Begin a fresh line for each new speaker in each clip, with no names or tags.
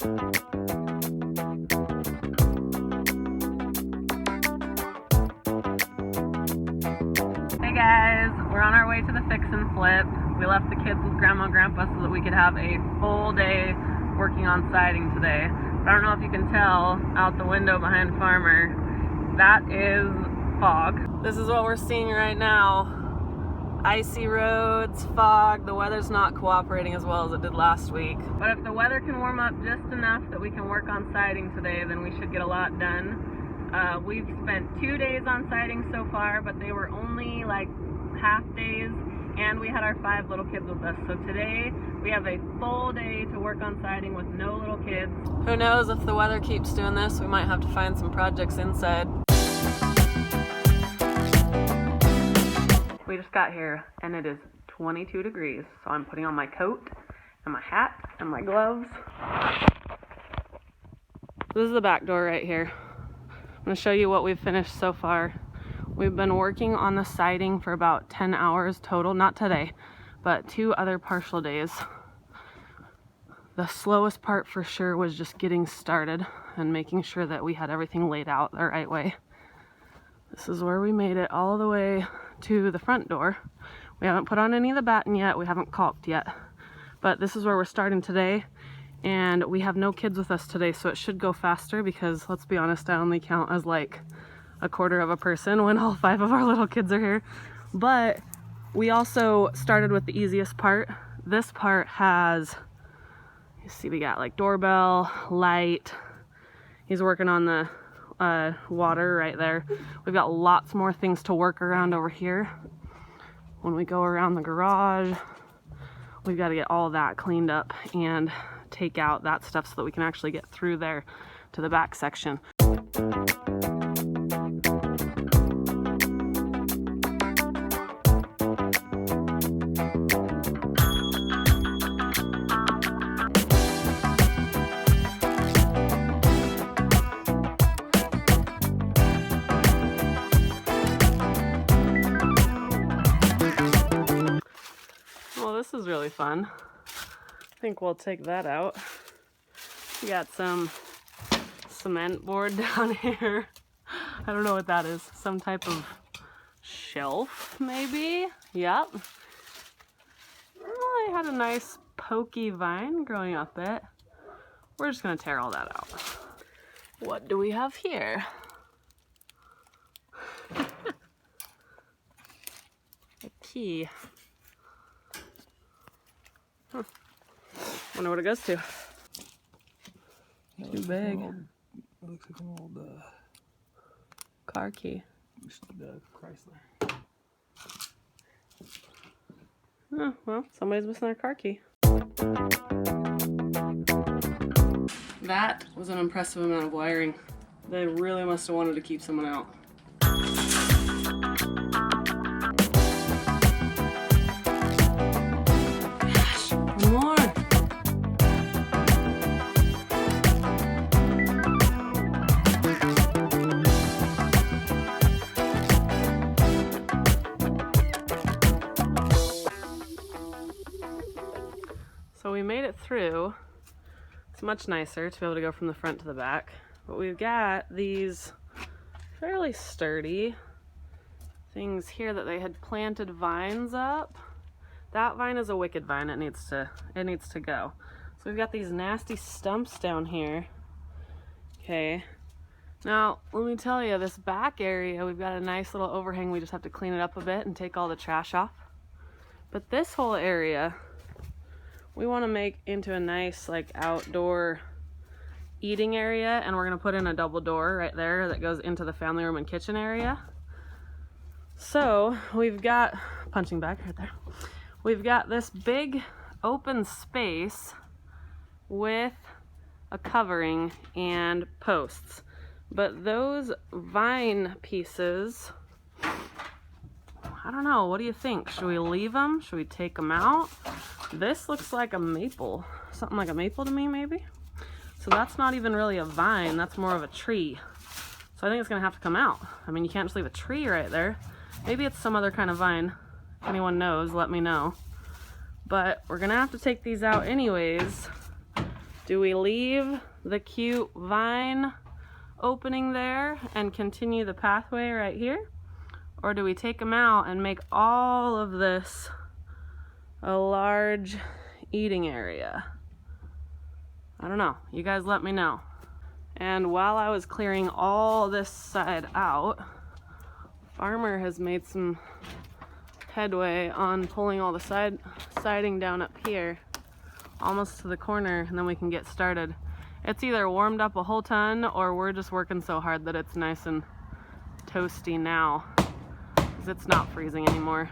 Hey guys, we're on our way to the fix and flip. We left the kids with Grandma and Grandpa so that we could have a full day working on siding today. But I don't know if you can tell out the window behind Farmer, that is fog. This is what we're seeing right now. Icy roads, fog, the weather's not cooperating as well as it did last week. But if the weather can warm up just enough that we can work on siding today, then we should get a lot done. We've spent 2 days on siding so far, but they were only like half days, and we had our 5 little kids with us. So today we have a full day to work on siding with no little kids. Who knows, if the weather keeps doing this, we might have to find some projects inside. We just got here and it is 22 degrees, so I'm putting on my coat and my hat and my gloves. This is the back door right here. I'm going to show you what we've finished so far. We've been working on the siding for about 10 hours total, not today, but 2 other partial days. The slowest part for sure was just getting started and making sure that we had everything laid out the right way. This is where we made it all the way to the front door. We haven't put on any of the batten yet, we haven't caulked yet, but this is where we're starting today. And we have no kids with us today, so it should go faster because, let's be honest, I only count as like a quarter of a person when all 5 of our little kids are here. But we also started with the easiest part. This part has, you see, we got like doorbell, light. He's working on the water right there. We've got lots more things to work around over here. When we go around the garage, we've got to get all that cleaned up and take out that stuff so that we can actually get through there to the back section. Well, this is really fun. I think we'll take that out. We got some cement board down here. I don't know what that is. Some type of shelf, maybe? Yep. Oh, I had a nice pokey vine growing up it. We're just gonna tear all that out. What do we have here? A key. Huh. Wonder what it goes to. Too big.
It looks like an old
car key.
Chrysler.
Oh, well, somebody's missing their car key. That was an impressive amount of wiring. They really must have wanted to keep someone out. More. So we made it through. It's much nicer to be able to go from the front to the back, but we've got these fairly sturdy things here that they had planted vines up. That vine is a wicked vine. It needs to go. So we've got these nasty stumps down here. Okay. Now, let me tell you, this back area, we've got a nice little overhang. We just have to clean it up a bit and take all the trash off. But this whole area, we want to make into a nice like outdoor eating area, and we're going to put in a double door right there that goes into the family room and kitchen area. So we've got punching bag right there. We've got this big open space with a covering and posts, but those vine pieces, I don't know, what do you think? Should we leave them? Should we take them out? This looks like a maple, something like a maple to me maybe. So that's not even really a vine, that's more of a tree. So I think it's gonna have to come out. I mean, you can't just leave a tree right there. Maybe it's some other kind of vine. If anyone knows, let me know. But we're gonna have to take these out anyways Do we leave the cute vine opening there and continue the pathway right here? Or do we take them out and make all of this a large eating area? I don't know. You guys let me know. And while I was clearing all this side out, Farmer has made some headway on pulling all the siding down up here, almost to the corner, and then we can get started. It's either warmed up a whole ton or we're just working so hard that it's nice and toasty now, because it's not freezing anymore.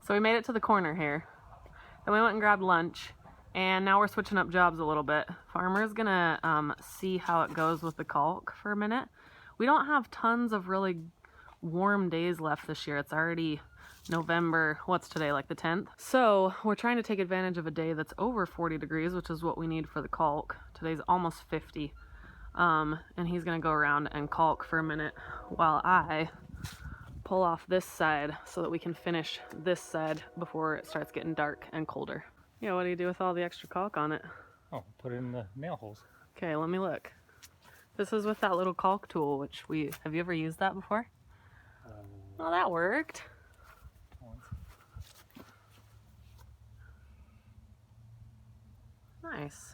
So we made it to the corner here. Then we went and grabbed lunch, and now we're switching up jobs a little bit. Farmer's gonna see how it goes with the caulk for a minute. We don't have tons of really warm days left this year. It's already November, what's today, like the 10th? So we're trying to take advantage of a day that's over 40 degrees, which is what we need for the caulk. Today's almost 50. And he's gonna go around and caulk for a minute while I pull off this side so that we can finish this side before it starts getting dark and colder. Yeah, what do you do with all the extra caulk on it?
Oh, put it in the nail holes.
Okay, let me look. This is with that little caulk tool, which have you ever used that before? Oh, that worked.
Once.
Nice.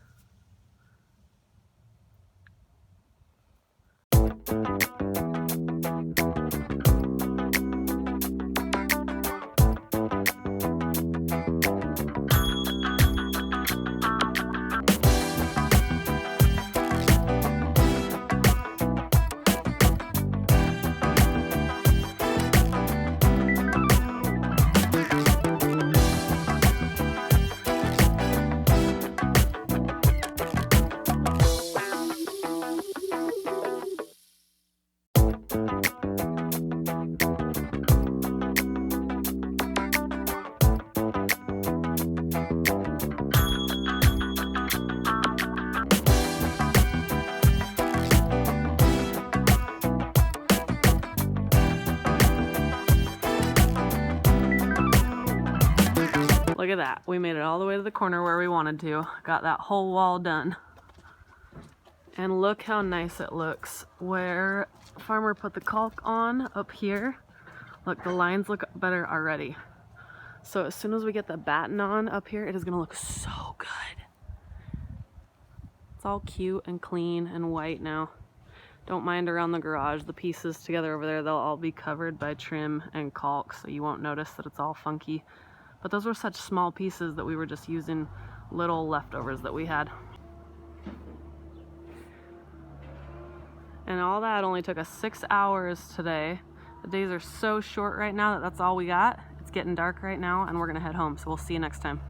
Look at that. We made it all the way to the corner where we wanted to. Got that whole wall done. And look how nice it looks where Farmer put the caulk on up here. Look, the lines look better already. So as soon as we get the batten on up here, it is gonna look so good. It's all cute and clean and white now. Don't mind around the garage. The pieces together over there, they'll all be covered by trim and caulk, so you won't notice that it's all funky. But those were such small pieces that we were just using little leftovers that we had. And all that only took us 6 hours today. The days are so short right now that that's all we got. It's getting dark right now and we're gonna head home, so we'll see you next time.